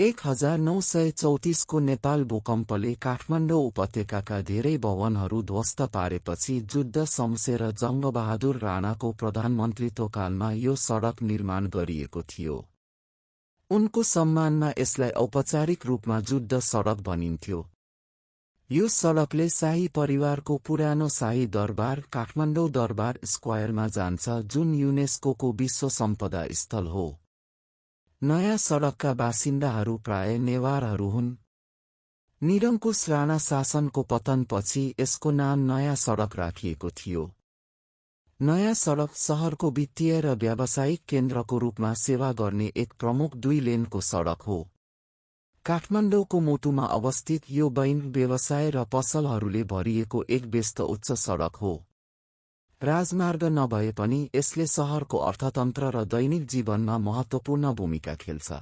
1934 को नेपाल भूकम्पले काठमाडौँ उपत्यकाका धेरै भवनहरू ध्वस्त पारेपछि जुद्ध सम्सेर जङ्गबहादुर राणाको प्रधानमन्त्रीत्वकालमा यो सडक निर्माण गरिएको थियो। उनको सम्मानमा यसलाई औपचारिक रूपमा जुद्ध सडक भनिन्थ्यो। यो सडकले शाही परिवारको पुरानो शाही दरबार काठमाडौँ दरबार स्क्वायरमा जान्छ, जुन युनेस्कोको विश्व सम्पदा स्थल हो। नयाँ सडकका बासिन्दाहरू प्राय नेवारहरू हुन्। निरङ्कुश राणा शासनको पतनपछि यसको नाम नयाँ सडक राखिएको थियो। नयाँ सडक शहरको वित्तीय र व्यावसायिक केन्द्रको रूपमा सेवा गर्ने एक प्रमुख 2 लेनको सडक हो। काठमाडौँको मुटुमा अवस्थित यो बैंक, व्यवसाय र पसलहरूले भरिएको एक व्यस्त उच्च सडक हो। राजमार्ग नभए पनि यसले शहरको अर्थतन्त्र र दैनिक जीवनमा महत्त्वपूर्ण भूमिका खेल्छ।